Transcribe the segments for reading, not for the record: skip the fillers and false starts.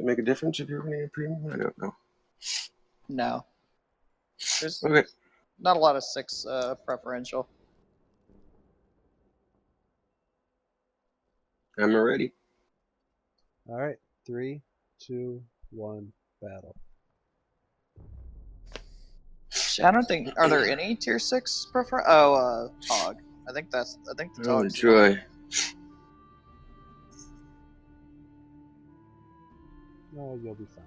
it make a difference if you're running a premium? I don't know. No. There's Okay. not a lot of 6 preferential. I'm ready. All right, 3, 2, 1, battle. I don't think. Are there any tier 6 prefer? Oh, Tog. I think the Oh, Tog's joy. No, you'll be fine.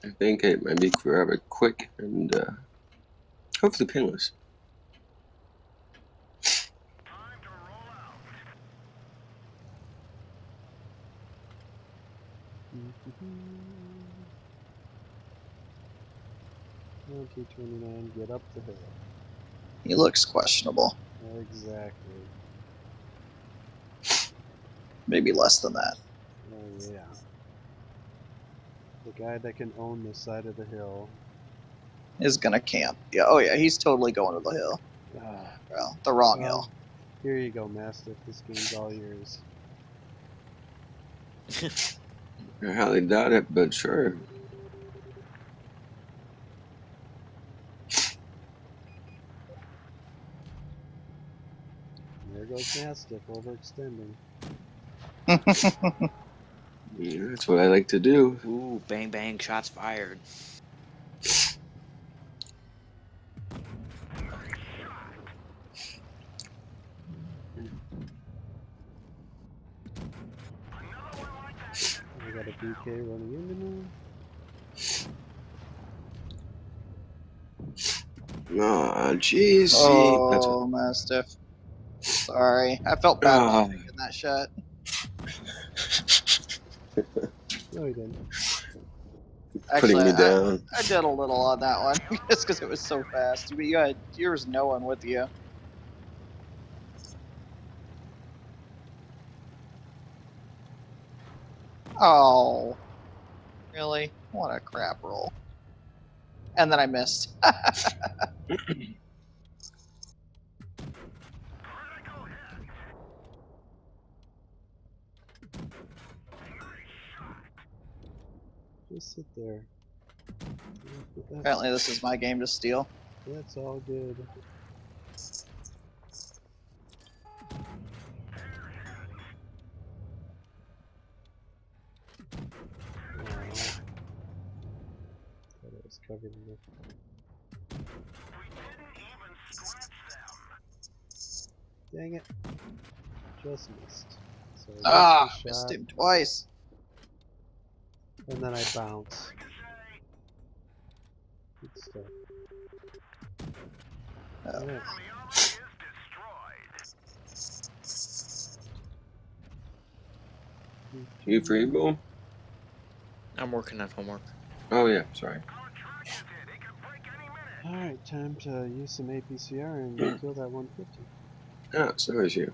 I think it might be rather quick and hopefully painless. T29, get up the hill. He looks questionable. Exactly. Maybe less than that. Oh yeah. The guy that can own the side of the hill. Is gonna camp. Yeah. Oh yeah. He's totally going to the hill. Well, the wrong hill. Here you go, Mastiff. This game's all yours. I highly doubt it, but sure. There goes Mastiff overextending. Yeah, that's what I like to do. Ooh, bang bang, shots fired. We got a BK running into me. Aw, jeez. Oh, Mastiff. Sorry, I felt bad about making that shot. No, he didn't. Putting Actually, me down. I did a little on that one just because it was so fast. But there was no one with you. Oh, really? What a crap roll. And then I missed. Just sit there. Apparently this is my game to steal. That's all good. Thought it was covered in it. Dang it. Just missed. So I missed the Missed shot, him twice. and then I bounce. Good stuff. Oh. Alright. You free, Boom? I'm working on homework. Oh, yeah, sorry. Alright, time to use some APCR and go kill that 150. Ah, so is you.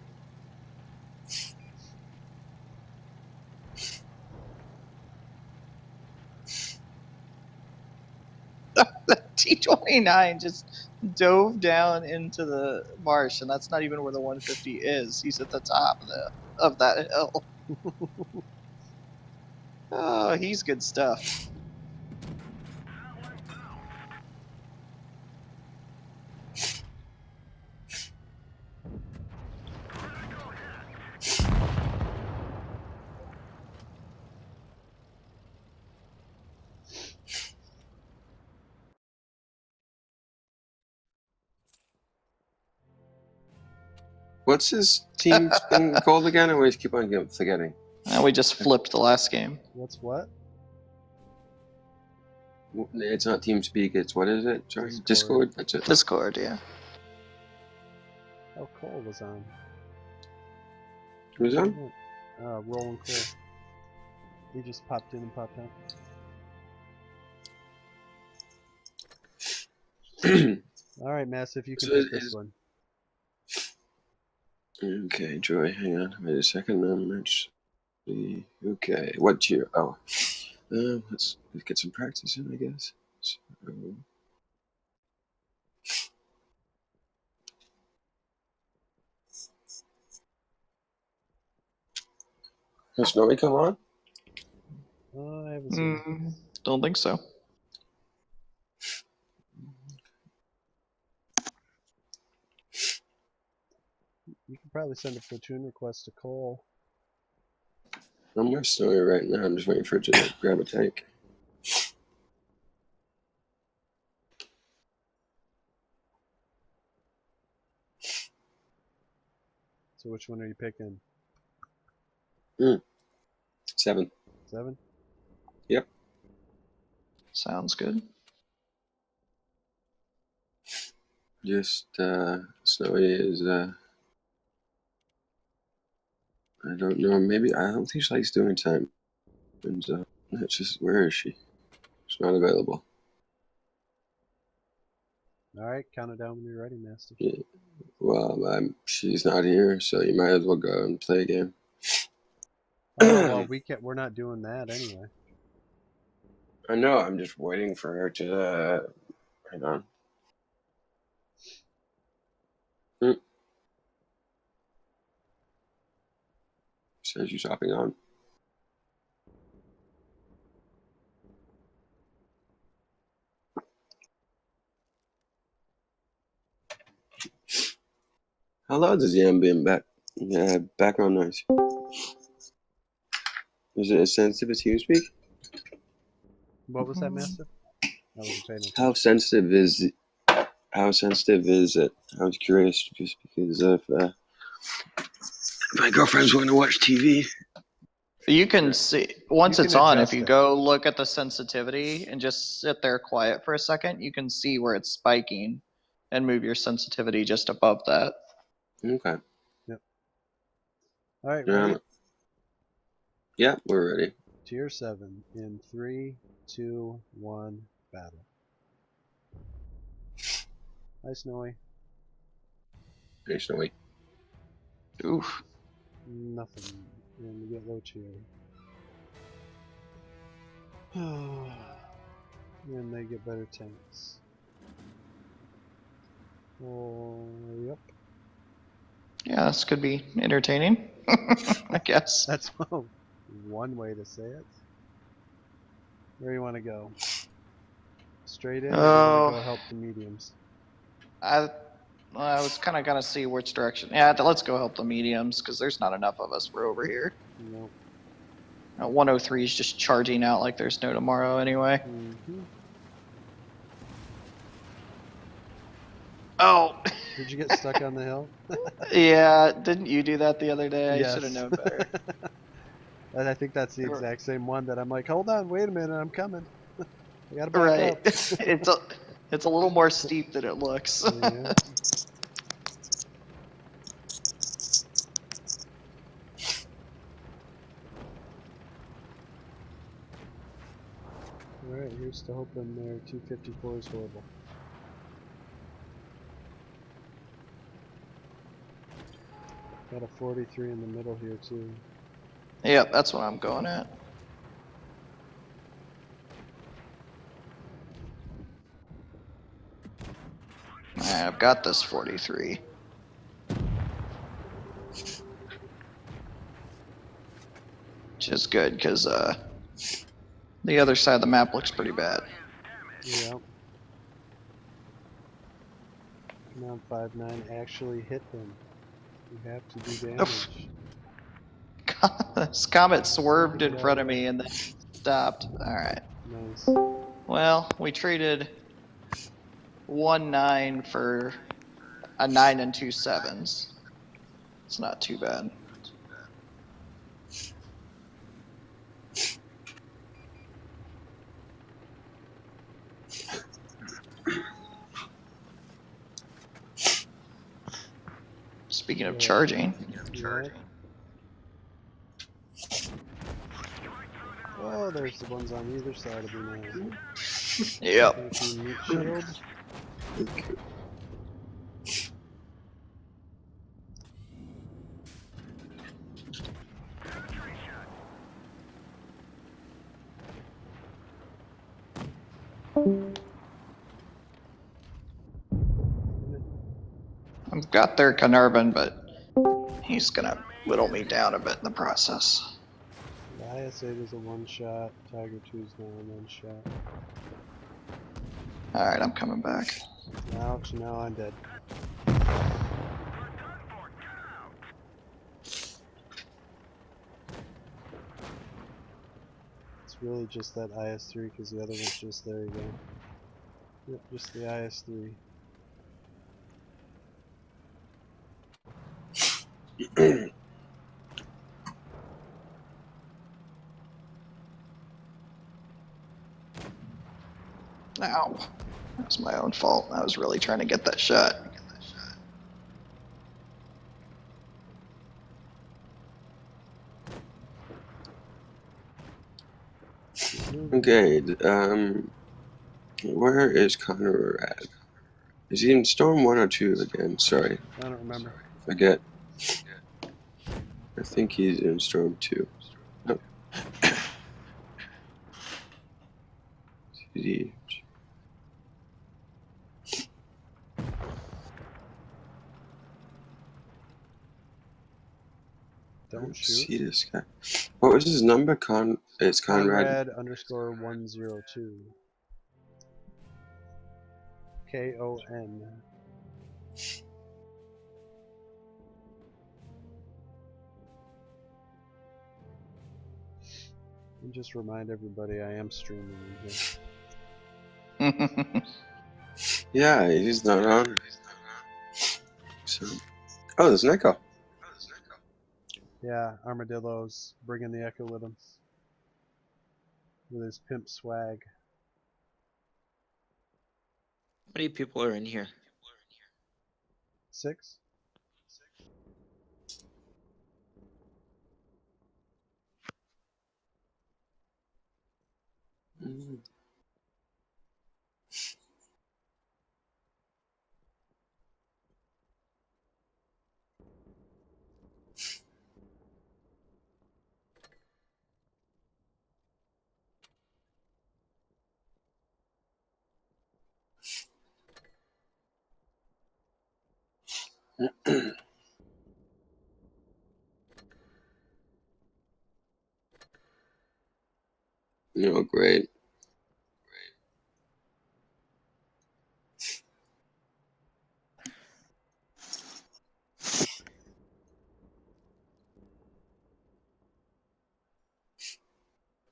The T-29 just dove down into the marsh, and that's not even where the 150 is. He's at the top of that hill. Oh, he's good stuff. What's his team thing called again? I always keep on forgetting. We just flipped the last game. What's what? It's not TeamSpeak, it's what is it? Sorry, Discord? That's it. Discord, yeah. Oh, Cole was on. Who's on? Roland Cole. He just popped in and popped out. Alright, Massive, you can So take this one. Okay, Joy, hang on. Wait a second. Let's see. Okay, what tier? Oh, Let's get some practice in, I guess. So, has Snowy come on? I haven't seen it. Don't think so. You can probably send a platoon request to Cole. I'm with Snowy right now. I'm just waiting for it to grab a tank. So which one are you picking? 7. 7? Yep. Sounds good. Just Snowy is I don't know. Maybe I don't think she likes doing time. And it's just where is she? She's not available. Alright, count it down when you're ready, Master. Yeah. Well, she's not here, so you might as well go and play a game. Oh well, we're not doing that anyway. I know. I'm just waiting for her to. Hang on. Says she's hopping on. How loud is the ambient background noise? Is it as sensitive as TeamSpeak? What was that, Master? I wasn't paying attention. How sensitive is it? I was curious just because of my girlfriend's going to watch TV. You can see once You it's can on. If adjust you it. go look at the sensitivity and just sit there quiet for a second, you can see where it's spiking, and move your sensitivity just above that. Okay. Alright, ready? Yeah, we're ready. Tier 7 in 3, 2, 1, battle. Hi, Snowy. Hey, Snowy. Oof. Nothing. And we get low cheer. And they get better tanks. Oh, yep. Yeah, this could be entertaining. I guess. That's one way to say it. Where do you want to go? Straight in, or do you want to go help the mediums? I was kind of gonna see which direction. Yeah, let's go help the mediums because there's not enough of us for over here. Nope. 103 is just charging out like there's no tomorrow anyway. Mm-hmm. Oh. Did you get stuck on the hill? Yeah, didn't you do that the other day? Yes. I should have known better. And I think that's the exact same one that I'm like, hold on, wait a minute, I'm coming. I gotta back Right. up. It's a little more steep than it looks. Yeah. Alright, here's to hoping their 254 is horrible. Got a 43 in the middle here too. Yep, that's what I'm going at. Alright, I've got this 43. Which is good, because the other side of the map looks pretty bad. Yeah. Come on, 5-9, actually hit them. You have to do damage. This comet swerved in front of me and then stopped. Alright. Nice. Well, we traded 1-9 for a 9 and 2 7s. It's not too bad. Speaking of charging. Yeah. Oh, there's the ones on either side of me now. Yep. Thank you, meat shield. I've got their Carnarvon, but he's gonna whittle me down a bit in the process. The IS-8 is a one-shot. Tiger 2 is now a one-shot. Alright, I'm coming back. Ouch, now I'm dead. It's really just that IS-3 because the other one's just, there you go. Yep, just the IS-3. Ow. That was my own fault. I was really trying to get that shot. Okay, where is Connor at? Is he in Storm 1 or 2 again? Sorry, I don't remember. forget. I think he's in Storm 2. Oh. CD. Don't shoot. See this guy. What was his number? It's Conrad. Conrad_102. KON. And just remind everybody I am streaming in here. Yeah, he's not on. So, oh, there's an echo. Yeah, Armadillo's bringing the echo with him. With his pimp swag. How many people are in here? 6? Mm. Oh, great.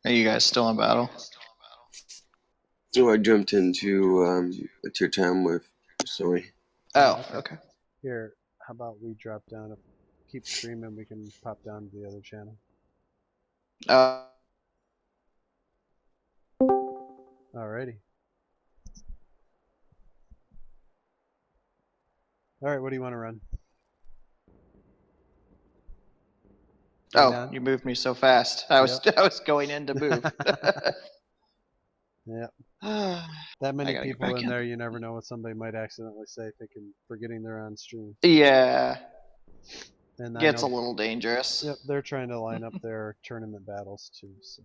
Are you guys still in battle? Oh, I jumped into your time with Zoe. Oh, okay. Here, how about we drop down? If keep streaming, we can pop down to the other channel. Alrighty. Alright, what do you want to run? Oh, Down? you moved me so fast. I was Yep. I was going in to move. Yep. I That many gotta get people back in in. there, you never know what somebody might accidentally say thinking, forgetting they're on stream. Yeah, And I gets know, a little dangerous. yep, they're trying to line up their tournament battles too, so.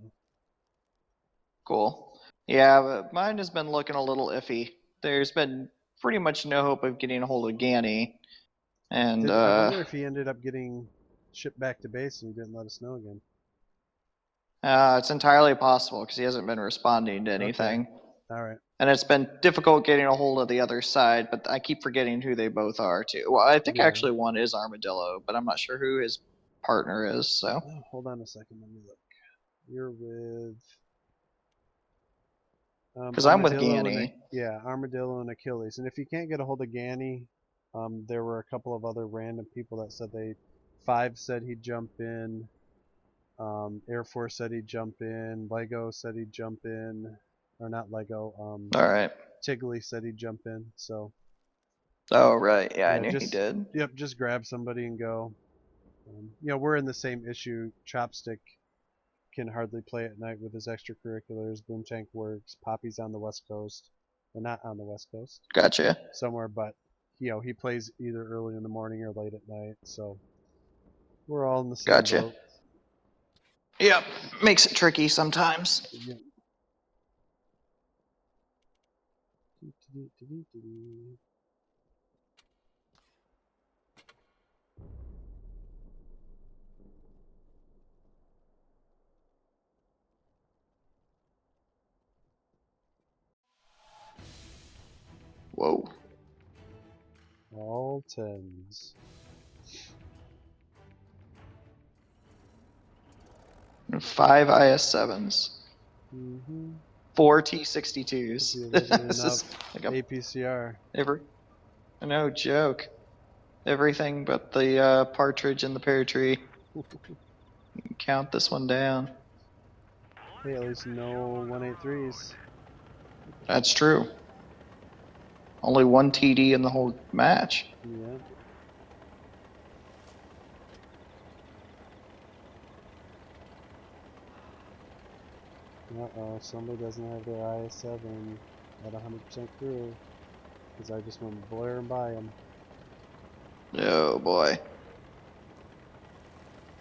Cool. Yeah, but mine has been looking a little iffy. There's been pretty much no hope of getting a hold of Ganny. And I wonder if he ended up getting shipped back to base and he didn't let us know again. it's entirely possible because he hasn't been responding to anything. Okay. Alright. And it's been difficult getting a hold of the other side, but I keep forgetting who they both are too. Well, I think Yeah. actually one is Armadillo, but I'm not sure who his partner is. So Oh, hold on a second, let me look. You're with because I'm with Armadillo Ganny. yeah, Armadillo and Achilles. And if you can't get a hold of Ganny, there were a couple of other random people that said Five said he'd jump in. Air Force said he'd jump in. Lego said he'd jump in. Or not Lego. All right. Tiggly said he'd jump in. So Oh right, yeah, I yeah, knew he just did. yep, just grab somebody and go. We're in the same issue. Chopstick can hardly play at night with his extracurriculars. Boomtank works. Poppy's on the West Coast. Well, not on the West Coast. Gotcha. Somewhere, but he plays either early in the morning or late at night. So we're all in the same Gotcha. boat. Yep, makes it tricky sometimes. Yeah. Whoa. All tens. And 5 IS-7s. Mm-hmm. 4 If T-62s. you're looking This is enough like a APCR. no joke. Everything but the partridge in the pear tree. Count this one down. Hey, at least no 183s. That's true. Only one TD in the whole match. Yeah. Uh-oh, somebody doesn't have their IS-7 at 100% crew. Because I just went blaring by them. Oh boy.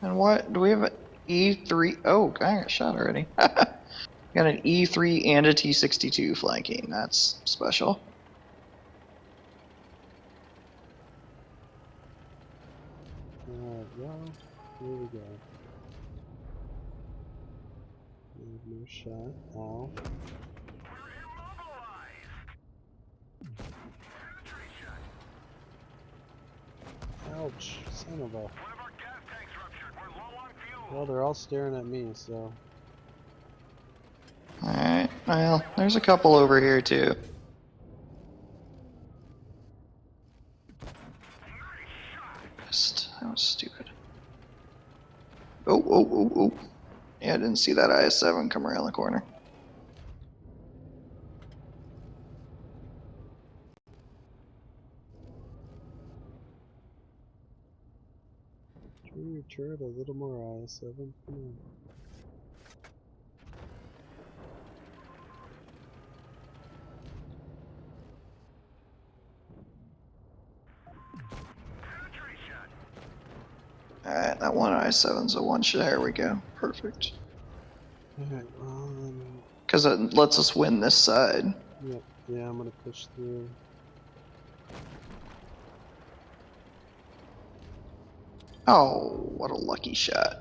And what? Do we have an E3? Oh, I got shot already. Got an E3 and a T-62 flanking. That's special. Alright, well, here we go. No shot. Ow. Ouch, son of a... Well, they're all staring at me, so... Alright, well, there's a couple over here too. That was stupid. Oh. Yeah, I didn't see that IS-7 come around the corner. Turn your turret a little more, IS-7. Come on. Alright, that one IS-7's a one shot. There we go. Perfect. Alright, well, Because it lets us win this side. yeah, I'm gonna push through. Oh, what a lucky shot.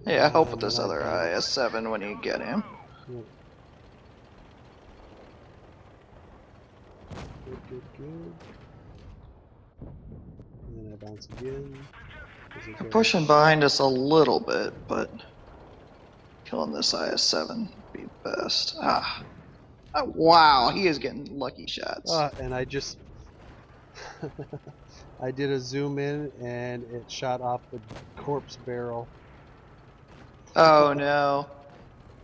Yeah, help with And then this I other banked. IS-7 when you get him. Yep. Good. And then I bounce again. They're pushing behind us a little bit, but killing this IS-7 would be best. Ah. Oh, wow, he is getting lucky shots. And I just... I did a zoom in and it shot off the corpse barrel. Oh no.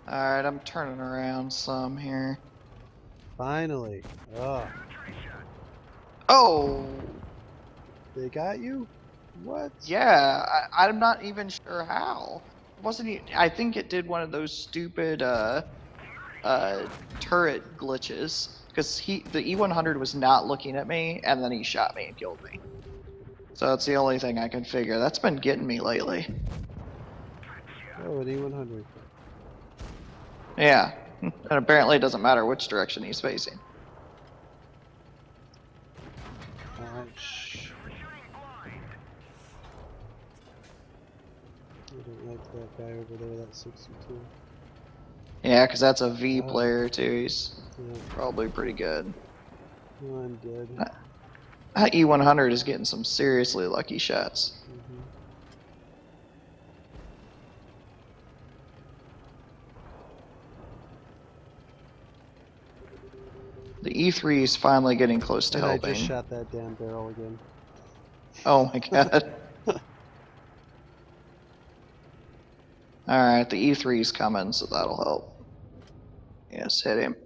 Alright, I'm turning around some here. Finally. Ugh. Oh! They got you? What? Yeah, I'm not even sure how. Wasn't he? I think it did one of those stupid turret glitches because the E100 was not looking at me and then he shot me and killed me. So that's the only thing I can figure. That's been getting me lately. Oh, an E100. Yeah, and apparently it doesn't matter which direction he's facing. Ouch. I don't like that guy over there, that 62. Yeah, because that's a V Oh. player too. He's Yeah, probably pretty good. well, I'm dead. That E100 is getting some seriously lucky shots. Mm-hmm. The E3 is finally getting close to And I helping. just shot that damn barrel again. Oh my god. Alright, the E3 is coming, so that'll help. Yes, hit him.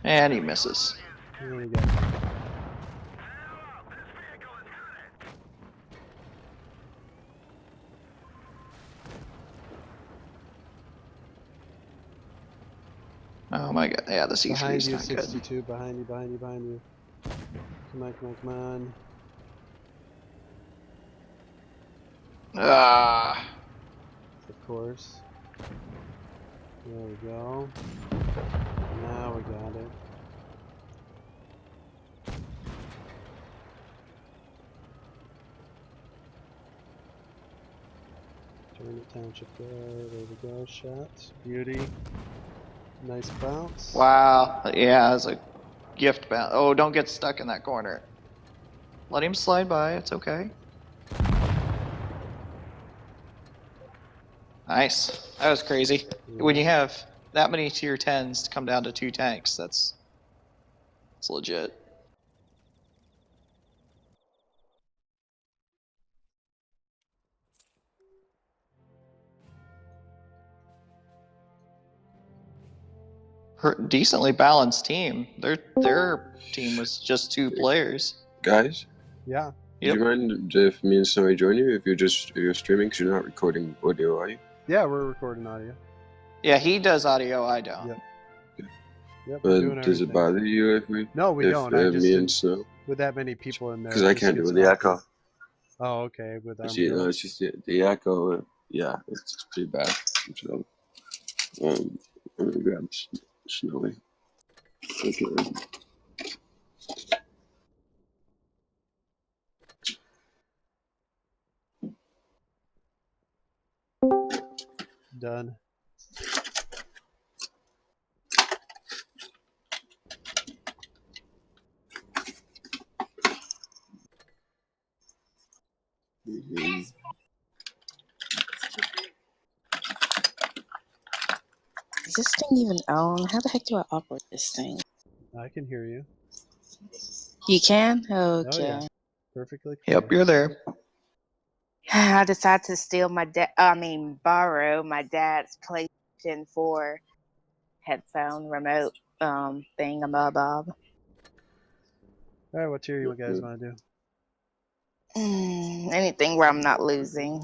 And he misses. There we go. Oh my god, yeah, this E3 Behind is you, not good. 62. Behind you. Come on. Ah, Of course. There we go. Now we got it. Township there. There we go. Shot. Beauty. Nice bounce. Wow. Yeah, it's a gift bounce. Oh, don't get stuck in that corner. Let him slide by. It's okay. Nice. That was crazy. When you have that many tier 10s to come down to 2 tanks, it's legit. Decently balanced team. Their team was just 2 players. Guys, Yeah. do you mind if me and Snowy join you if you're streaming? Because you're not recording audio, are you? Yeah, we're recording audio. Yeah, he does audio. I don't. Yep. Yep. But doing does it everything. bother you if we? No, we if, don't. I just me and didn't, Snow. with that many people in there. Because I can't do the echo. Oh, okay. With See, no, it's just the echo. Yeah, it's just pretty bad. So, I'm gonna grab Snowy. Okay. Done. Mm-hmm. Is this thing even on? How the heck do I operate this thing? I can hear you. You can? Oh Okay. yeah. Perfectly clear. Yep, you're there. I decided to steal borrow my dad's PlayStation 4 headphone remote thingamabob. All right, what tier you guys want to do? Anything where I'm not losing.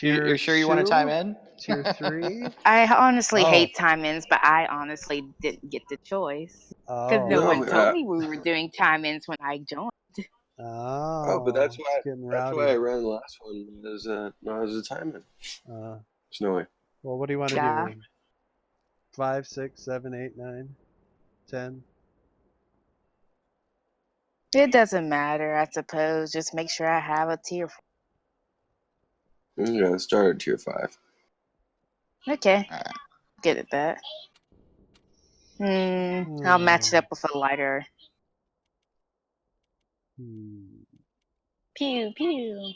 You're sure you want to time in? Tier 3? I honestly Oh. hate time-ins, but I honestly didn't get the choice. Because Oh. no No, one told me we were doing time-ins when I joined. Oh, but that's it's getting why rowdy. I ran the last one as a timing. Snowy. Well, what do you want to Yeah. do? 5, 6, 7, 8, 9, 10? It doesn't matter, I suppose. Just make sure I have a tier 4. Yeah, let's start at tier 5. Okay. Good at that. I'll match it up with a lighter. Pew pew.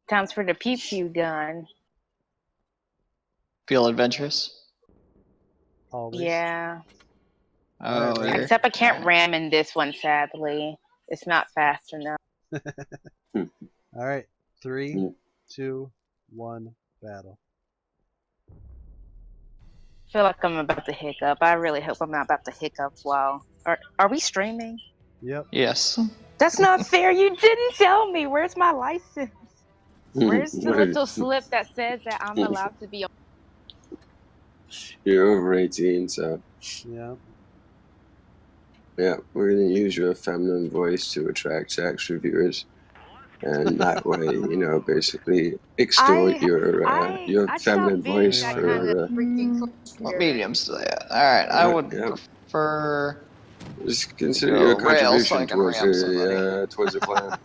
Times for the pew pew gun. Feel adventurous? Always. Yeah. Oh, Alright, Except I can't ram in this one, sadly. It's not fast enough. Alright, 3, 2, 1, battle. I feel like I'm about to hiccup. I really hope I'm not about to hiccup while... Are we streaming? Yep. Yes. That's not fair. You didn't tell me. Where's my license? Where's the little slip that says that I'm allowed to be on? You're over 18, so Yeah. yeah, we're gonna use your feminine voice to attract extra viewers, and that way, basically extort your I feminine stopped being voice that for kind of freaking What clear. mediums do they have? Alright, I would yeah. prefer... Just consider Go your rail so I contribution can towards ram somebody. towards the plan.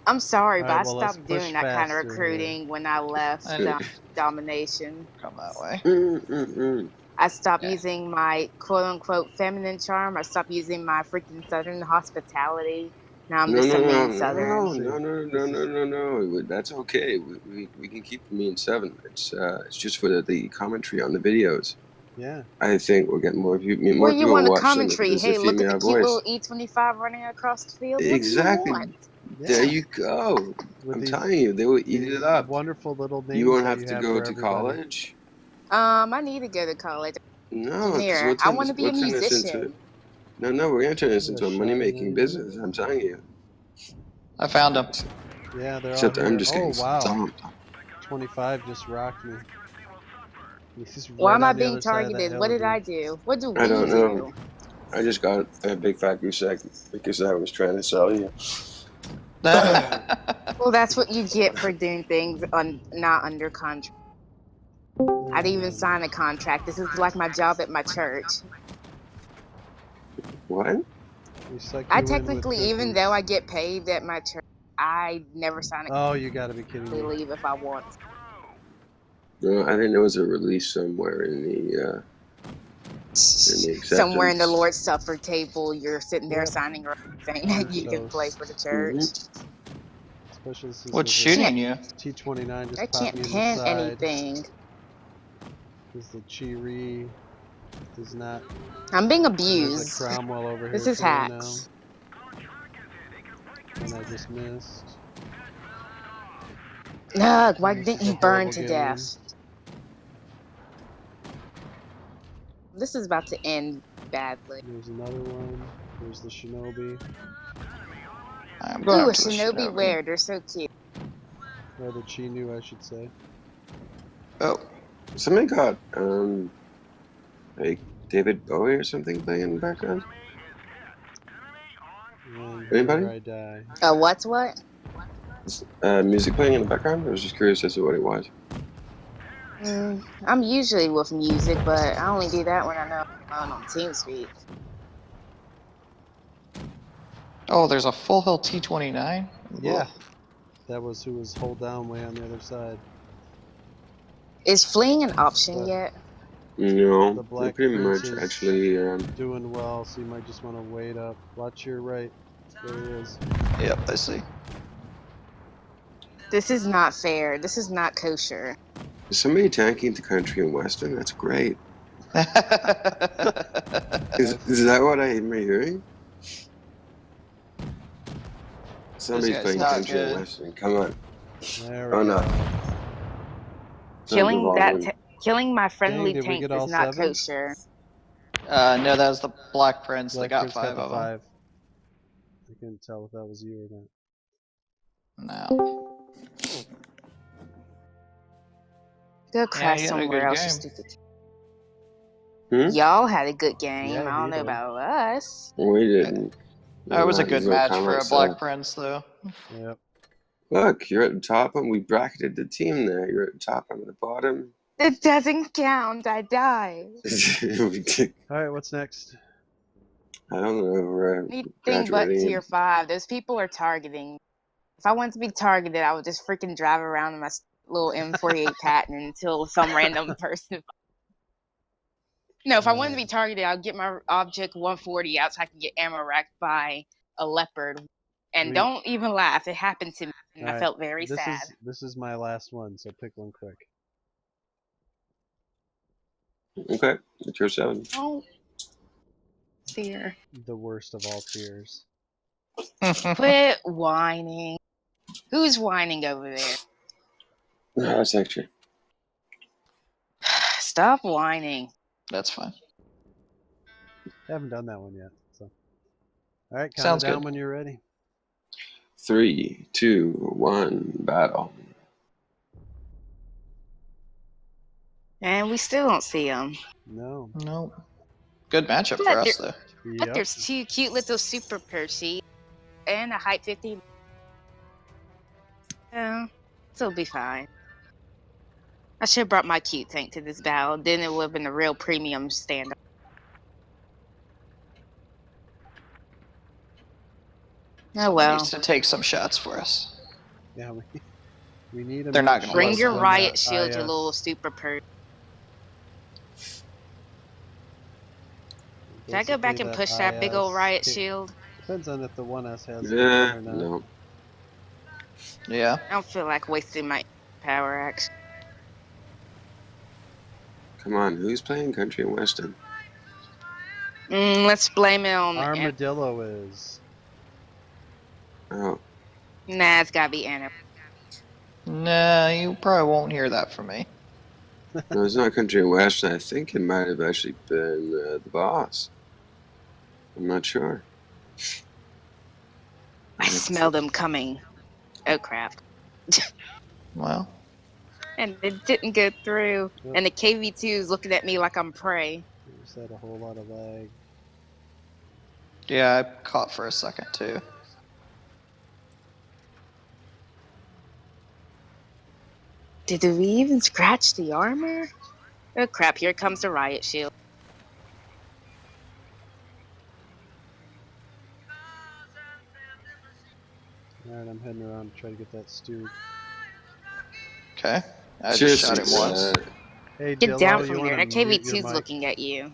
I'm sorry, All but right, I well, let's stopped push doing that kind of faster here. recruiting when I left I Domination. come that way. I stopped Yeah. using my quote-unquote feminine charm. I stopped using my freaking Southern hospitality. Now I'm just a mean Southern. No. That's okay. We can keep the mean 7. It's just for the commentary on the videos. Yeah. I think we'll get more Well, you people want a watch them commentary. because the Hey, look at the female cute voice. little E25 running across the field. Exactly. What do you want? There you go. With I'm these, telling you, they will eat these it up. wonderful little names You won't that have you to have go for to everybody. college. I need to go to college. No, because Engineer. I want to be a we'll turn this into. musician. No, we're gonna turn this There's into a a shot money-making in business. I'm telling you. I found him. Yeah, they're all Except here. I'm just Oh, getting wow. stomped. 25 just rocked me. He's Why right am I on the being other side of that targeted? hill What did of I you. do? What do I we don't know. do? I just got a big fat goose egg because I was trying to sell you. Well, that's what you get for doing things not under contract. I didn't even sign a contract. This is like my job at my church. What? We suck I you in with technically, even cookies. though I get paid at my church, I never sign a Oh, you gotta be kidding me. leave if I want. No, I think there was a release somewhere in the Somewhere in the acceptance. Lord's Supper table, you're sitting there Yep. signing saying You're that you can play toast. for the Hmm. church. Especially since What's there's shooting Can't you? a T-29 I just popped can't me in the pin side. anything. Because the Chiri does not. I'm being There's a abused. Cromwell over This here is today now. hacks. And I just missed. Ugh, why This didn't is a he burn horrible to game. death? This is about to end badly. There's another one. There's the Shinobi. I'm going Ooh, a up to the shinobi Shinobi. rare. They're so cute. Or the Chinu, I should say. Oh, Somebody got like David Bowie or something playing in the background. And Anybody? here I die. What's what? Music playing in the background. I was just curious as to what it was. I'm usually with music, but I only do that when I know I'm on TeamSpeak. oh, there's a full health T-29. Yeah. That was who was hold down way on the other side. Is fleeing an option The, yet? No, the they're Black pretty Prince much is actually. doing well, so you might just want to wait up. Watch your right. There he is. Yep, I see. This is not fair. This is not kosher. Is somebody tanking the country and western? That's great. Is that what I'm hearing? This Somebody's guy's playing not country and good. western. Come on. There we Oh go. no. Time to Killing log that, in. killing my Dang, friendly did we tanks get is all not 7? kosher. No, that was the Black Prince. They Black got Prince got 5 the of them. 5. I couldn't tell if that was you or not. No. Go Yeah, crash he had a somewhere good else, you game. stupid. Hmm? Y'all had a good game. Yeah, I don't he know did. about us. We didn't. That was a There's good no match for a comments Black there. Prince, though. Yep. Look, you're at the top, and we bracketed the team there. You're at the top, I'm at the bottom. It doesn't count. I died. Alright, what's next? I don't know. We're Anything but graduating. tier 5. Those people are targeting. If I wanted to be targeted, I would just freaking drive around in my little M48 patent until some random person. No, if I wanted to be targeted, I'd get my object 140 out so I can get ammo racked by a leopard. And don't even laugh. It happened to me, and I felt very sad. This is my last one, so pick one quick. Okay, it's your 7. Oh, dear. The worst of all tiers. Quit whining. Who's whining over there? No, that's actually. Stop whining. That's fine. Haven't done that one yet. So, alright, count it Sounds down good. when you're ready. 3, 2, 1, battle. And we still don't see them. No. Nope. Good matchup for us, though. But Yep. there's 2 cute little super Percy and a height 50. Yeah, it'll be fine. I should have brought my cute tank to this battle. Then it would have been a real premium stand-up. Oh Someone well. needs to take some shots for us. Yeah, we need a They're not match gonna Bring let your them. riot shield, IS. you little super Percy. Should I go back and push that big old riot shield? Depends on if the 1S has it Yeah, or not. no. Yeah. I don't feel like wasting my power action. Come on, who's playing country and western? Let's blame it on Armadillo is. Oh, Nah, it's gotta be Anna. Nah, you probably won't hear that from me. no, it's not country and western. I think it might have actually been the boss. I'm not sure. I smell them coming. Oh crap. Well, And it didn't go through. Yep. And the KV2 is looking at me like I'm prey. Just had a whole lot of lag. yeah, I caught for a second, too. Did we even scratch the armor? Oh crap, here comes the riot shield. Alright, I'm heading around to try to get that stew. Okay. I just shot Seriously, him once. Hey, Get down Dillo, you from want there. to That mute your KV2's mic? looking at you.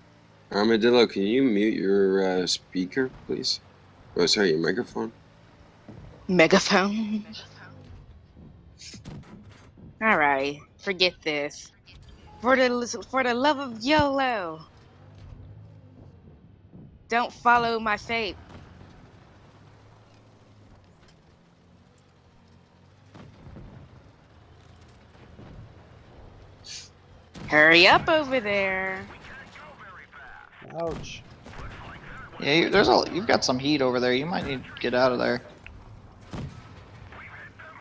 Armadillo, can you mute your speaker, please? Oh, sorry, your microphone. Megaphone. Alright, forget this. For the love of YOLO, don't follow my fate. Hurry up over there. Ouch. Yeah, you've got some heat over there. You might need to get out of there.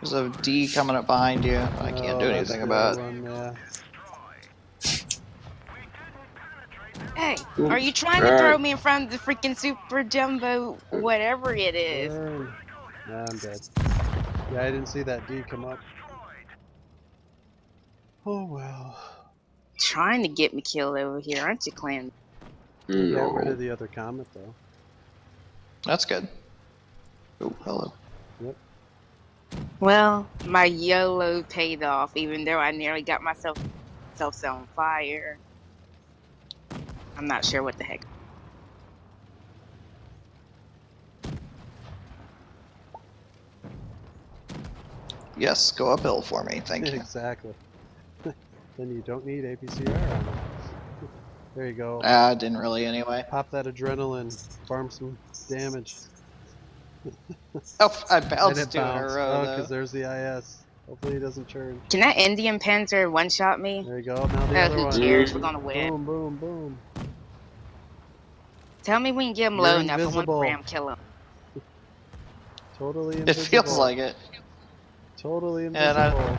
There's a D coming up behind you. I can't do That's anything the about. one, yeah. Hey, Oops. are you trying to throw me in front of the freaking super jumbo, whatever it is? Burn. Nah, I'm dead. Yeah, I didn't see that D come up. Oh well. Trying to get me killed over here, aren't you, Clan? We got rid No. of the other comet though. That's good. Oh, hello. Yep. Well, my YOLO paid off, even though I nearly got myself on fire. I'm not sure what the heck. Yes, go uphill for me. Thank you. Exactly. Then you don't need APCR on it. There you go. Didn't really anyway. Pop that adrenaline. Farm some damage. Oh, I And bounced it two in a bounced. row Oh, though. because there's the IS. Hopefully he doesn't churn. Can that Indian Panzer one-shot me? There you go. Now the Oh, other who one. cares? We're gonna win. Boom, boom, boom. Tell me when you get him You're low enough. I want to invisible. ram kill him. Totally It invisible. feels like it. Totally And invisible.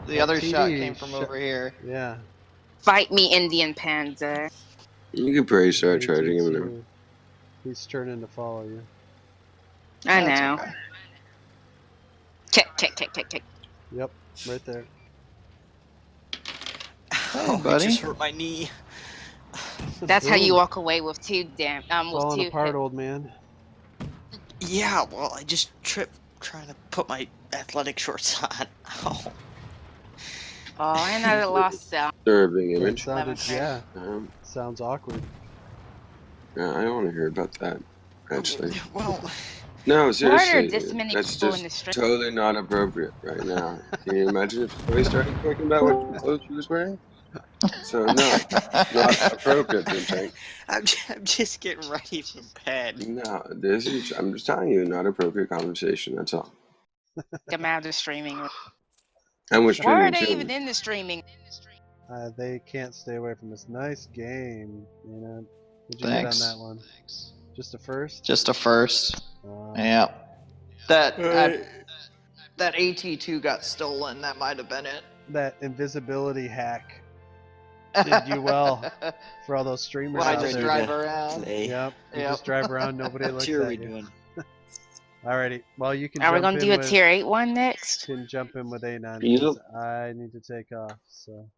the That other shot TD came from over here. Yeah. Fight me, Indian Panzer. You could probably start The charging him now. AT2. He's turning to follow you. I That's know. okay. Kick. Yep, right there. Hey, I buddy. just hurt my knee. That's how you Boom. walk away with with Falling two apart, hit. old man. Yeah, well, I just tripped trying to put my athletic shorts on. Oh. Oh, and I lost Disturbing That image. sounded, 11 yeah. Um, Sounds awkward. I don't want to hear about that. Actually, Well, no, Why are there seriously, this many that's people in just the stream? totally not appropriate right now. Can you imagine if somebody started talking about what clothes she was wearing? So no, not appropriate, Jim Tank. I'm just getting ready for bed. No, this is. I'm just telling you, not appropriate conversation. That's all. I'm out of streaming. And we're Why are streaming they even too. in the streaming? They can't stay away from this. Nice game. You know, what'd you Thanks. get on that one? Just a first? Just a first. Wow. Yeah. That Right. that AT2 got stolen. That might have been it. That invisibility hack did you well for all those streamers When I out just there. drive around. Play. Yep. You Yep. just drive around, nobody What looks tier are at we you. doing? Alrighty. Well, you can Are we jump gonna in do a with tier 8 one next? can jump in with Anon Yep. because I need to take off. So.